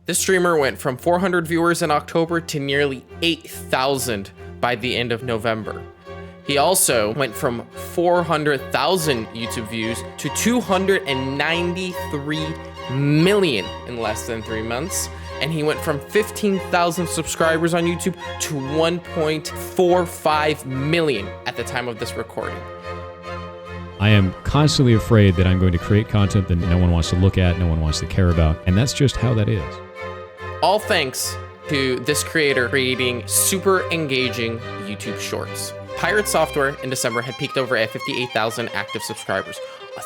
This streamer went from 400 viewers in October to nearly 8,000 by the end of November. He also went from 400,000 YouTube views to 293 million in less than 3 months. And he went from 15,000 subscribers on YouTube to 1.45 million at the time of this recording. I am constantly afraid that I'm going to create content that no one wants to look at, no one wants to care about, and that's just how that is. All thanks to this creator creating super engaging YouTube shorts. Pirate Software in December had peaked over at 58,000 active subscribers,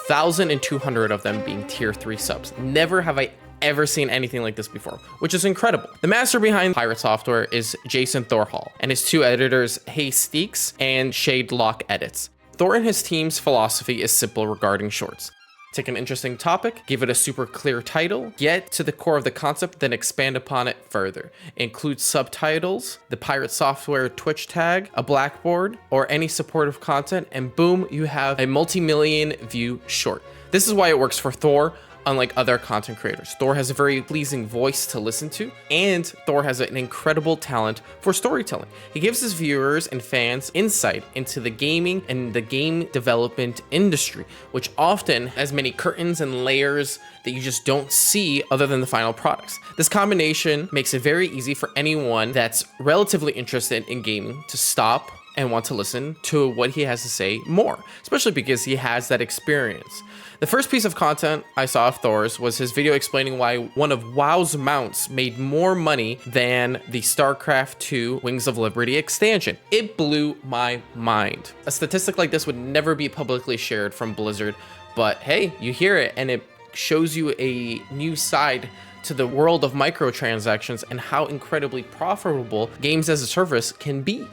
1,200 of them being tier 3 subs. Never have I ever seen anything like this before, which is incredible. The master behind Pirate Software is Jason Thorhall and his two editors, Hay Steeks and Shade Lock Edits. Thor and his team's philosophy is simple regarding shorts. Take an interesting topic, give it a super clear title, get to the core of the concept, then expand upon it further. Include subtitles, the Pirate Software Twitch tag, a blackboard, or any supportive content, and boom, you have a multi-million view short. This is why it works for Thor. Unlike other content creators, Thor has a very pleasing voice to listen to, and Thor has an incredible talent for storytelling. He gives his viewers and fans insight into the gaming and the game development industry, which often has many curtains and layers that you just don't see other than the final products. This combination makes it very easy for anyone that's relatively interested in gaming to stop and want to listen to what he has to say more, especially because he has that experience. The first piece of content I saw of Thor's was his video explaining why one of WoW's mounts made more money than the StarCraft 2 Wings of Liberty expansion. It blew my mind. A statistic like this would never be publicly shared from Blizzard, but hey, you hear it and it shows you a new side to the world of microtransactions and how incredibly profitable games as a service can be.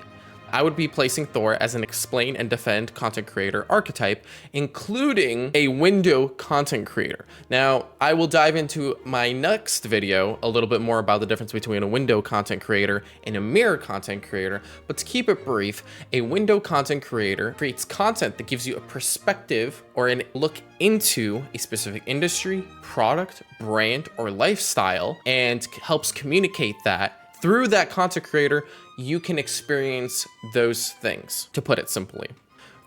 I would be placing Thor as an explain and defend content creator archetype, including a window content creator. Now, I will dive into my next video a little bit more about the difference between a window content creator and a mirror content creator, but to keep it brief, a window content creator creates content that gives you a perspective or a look into a specific industry, product, brand, or lifestyle, and helps communicate that. Through that content creator, you can experience those things, to put it simply.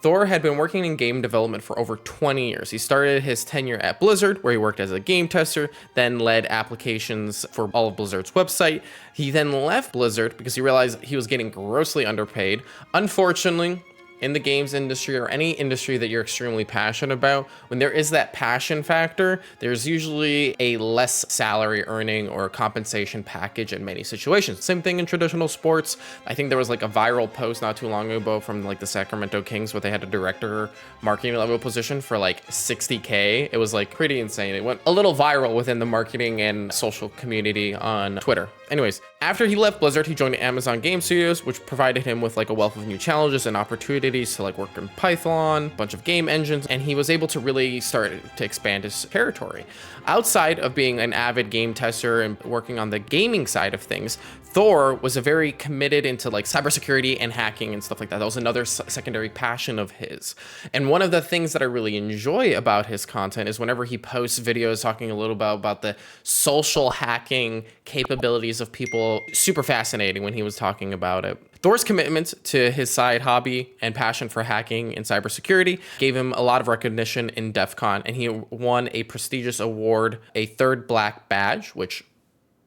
Thor had been working in game development for over 20 years. He started his tenure at Blizzard, where he worked as a game tester, then led applications for all of Blizzard's website. He then left Blizzard because he realized he was getting grossly underpaid. Unfortunately, in the games industry or any industry that you're extremely passionate about, when there is that passion factor, there's usually a less salary earning or compensation package in many situations. Same thing in traditional sports. I think there was like a viral post not too long ago from like the Sacramento Kings where they had a director marketing level position for like 60K. It was like pretty insane. It went a little viral within the marketing and social community on Twitter. Anyways, after he left Blizzard, he joined Amazon Game Studios, which provided him with like a wealth of new challenges and opportunities to like work in Python, a bunch of game engines, and he was able to really start to expand his territory. Outside of being an avid game tester and working on the gaming side of things, Thor was a very committed into like cybersecurity and hacking and stuff like that. That was another secondary passion of his. And one of the things that I really enjoy about his content is whenever he posts videos talking a little bit about the social hacking capabilities of people, super fascinating when he was talking about it. Thor's commitment to his side hobby and passion for hacking and cybersecurity gave him a lot of recognition in DEF CON, and he won a prestigious award, a third black badge, which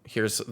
here's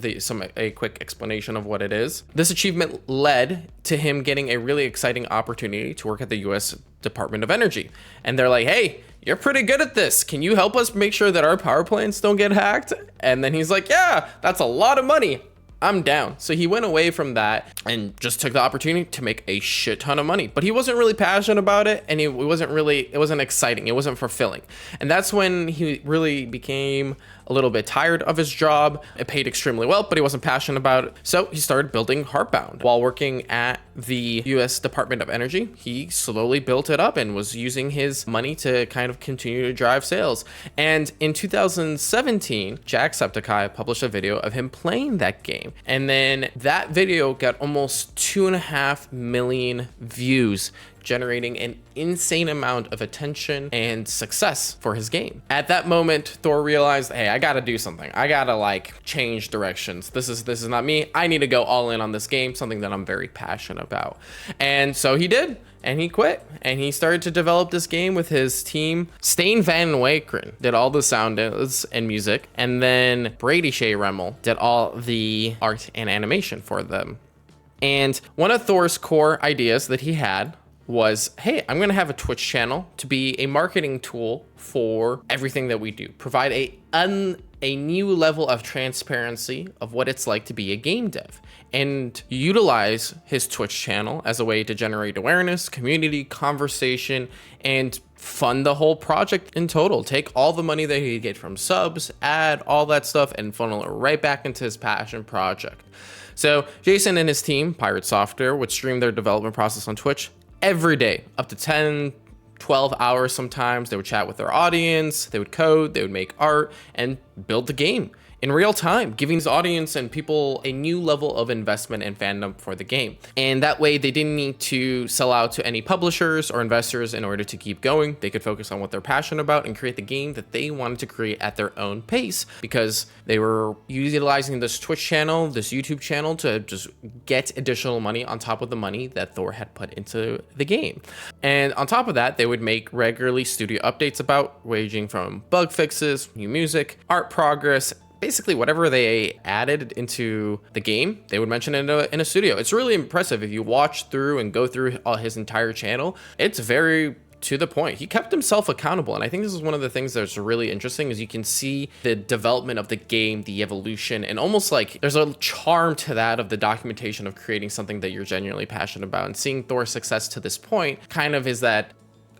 a quick explanation of what it is. This achievement led to him getting a really exciting opportunity to work at the US Department of Energy. And they're like, hey, you're pretty good at this. Can you help us make sure that our power plants don't get hacked? And then he's like, yeah, that's a lot of money. I'm down. So he went away from that and just took the opportunity to make a shit ton of money. But he wasn't really passionate about it, and it wasn't exciting. It wasn't fulfilling. And that's when he really became a little bit tired of his job. It paid extremely well, but he wasn't passionate about it. So he started building Heartbound. While working at the US Department of Energy, he slowly built it up and was using his money to kind of continue to drive sales. And in 2017, Jacksepticeye published a video of him playing that game. And then that video got almost 2.5 million views generating an insane amount of attention and success for his game. At that moment, Thor realized, hey, I gotta do something. I gotta like change directions. This is not me. I need to go all in on this game, something that I'm very passionate about. And so he did. And he quit, and he started to develop this game with his team. Stain Van Wakeren did all the sound and music, and then Brady Shea Remmel did all the art and animation for them. And one of Thor's core ideas that he had was, hey, I'm gonna have a Twitch channel to be a marketing tool for everything that we do. Provide a new level of transparency of what it's like to be a game dev, and utilize his Twitch channel as a way to generate awareness, community, conversation, and fund the whole project in total. Take all the money that he'd get from subs, ad, all that stuff, and funnel it right back into his passion project. So Jason and his team, Pirate Software, would stream their development process on Twitch every day, up to 10, 12 hours sometimes. They would chat with their audience, they would code, they would make art, and build the game in real time, giving his audience and people a new level of investment and fandom for the game. And that way they didn't need to sell out to any publishers or investors in order to keep going. They could focus on what they're passionate about and create the game that they wanted to create at their own pace, because they were utilizing this Twitch channel, this YouTube channel, to just get additional money on top of the money that Thor had put into the game. And on top of that, they would make regularly studio updates about, ranging from bug fixes, new music, art progress, basically whatever they added into the game, they would mention it in a studio. It's really impressive. If you watch through and go through his entire channel, it's very to the point. He kept himself accountable. And I think this is one of the things that's really interesting, is you can see the development of the game, the evolution, and almost like there's a charm to that of the documentation of creating something that you're genuinely passionate about. And seeing Thor's success to this point kind of is that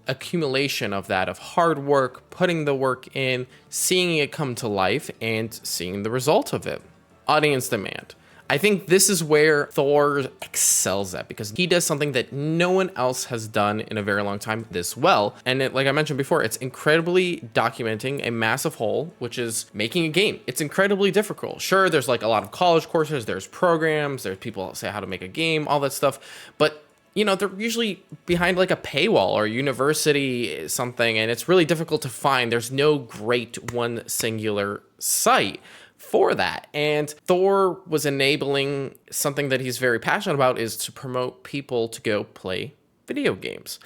accumulation of that, of hard work, putting the work in, seeing it come to life, and seeing the result of it. Audience demand. I think this is where Thor excels at, because he does something that no one else has done in a very long time this well. And like I mentioned before, it's incredibly documenting a massive whole, which is making a game. It's incredibly difficult. Sure, there's like a lot of college courses, there's programs, there's people that say how to make a game, all that stuff. But you know, they're usually behind like a paywall or university something, and it's really difficult to find. There's no great one singular site for that. And Thor was enabling something that he's very passionate about, is to promote people to go play video games.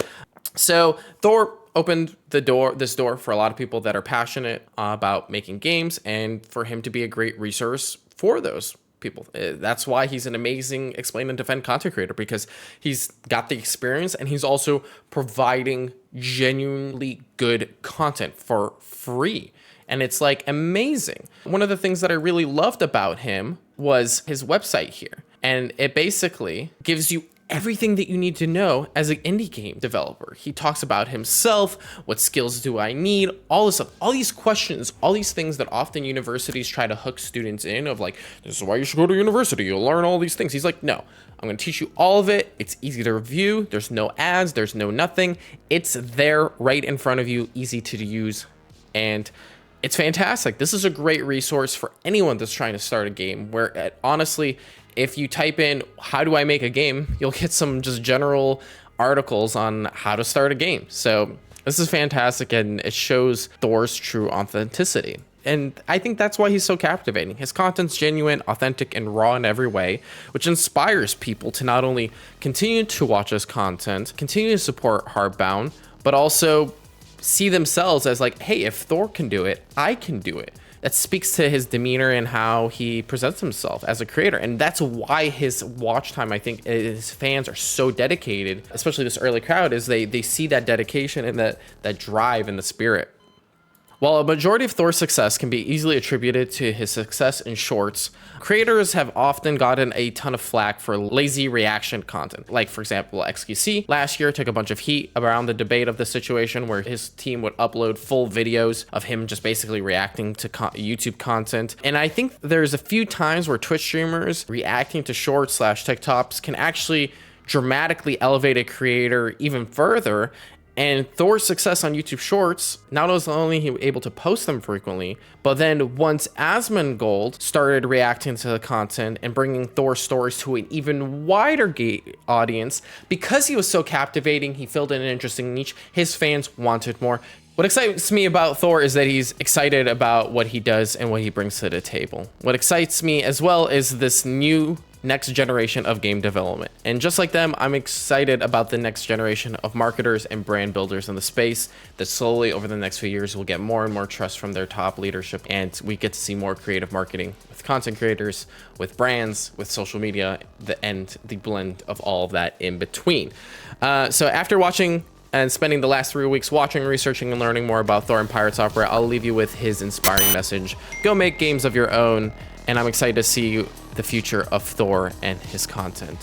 So Thor opened this door for a lot of people that are passionate about making games, and for him to be a great resource for those people. That's why he's an amazing explain and defend content creator, because he's got the experience and he's also providing genuinely good content for free. And it's like amazing. One of the things that I really loved about him was his website here. And it basically gives you everything that you need to know as an indie game developer. He talks about himself, what skills do I need, all this stuff, all these questions, all these things that often universities try to hook students in, of like, this is why you should go to university, you'll learn all these things. He's like, no, I'm gonna teach you all of it. It's easy to review. There's no ads, there's no nothing. It's there right in front of you, easy to use. And it's fantastic. This is a great resource for anyone that's trying to start a game, where honestly, if you type in, how do I make a game? You'll get some just general articles on how to start a game. So this is fantastic, and it shows Thor's true authenticity. And I think that's why he's so captivating. His content's genuine, authentic, and raw in every way, which inspires people to not only continue to watch his content, continue to support Heartbound, but also see themselves as like, hey, if Thor can do it, I can do it. That speaks to his demeanor and how he presents himself as a creator. And that's why his watch time, I think, his fans are so dedicated, especially this early crowd, is they see that dedication and that drive and the spirit. While a majority of Thor's success can be easily attributed to his success in shorts, creators have often gotten a ton of flack for lazy reaction content. Like, for example, XQC last year took a bunch of heat around the debate of the situation, where his team would upload full videos of him just basically reacting to YouTube content. And I think there's a few times where Twitch streamers reacting to shorts/TikToks can actually dramatically elevate a creator even further, And Thor's success on YouTube Shorts, not only he was able to post them frequently, but then once Asmongold started reacting to the content and bringing Thor stories to an even wider audience, because he was so captivating, he filled in an interesting niche, his fans wanted more. What excites me about Thor is that he's excited about what he does and what he brings to the table. What excites me as well is this new next generation of game development. And just like them, I'm excited about the next generation of marketers and brand builders in the space that slowly over the next few years will get more and more trust from their top leadership. And we get to see more creative marketing with content creators, with brands, with social media, and the blend of all of that in between. So after watching and spending the last 3 weeks watching, researching, and learning more about Thor and Pirate Software, I'll leave you with his inspiring message. Go make games of your own, and I'm excited to see the future of Thor and his content.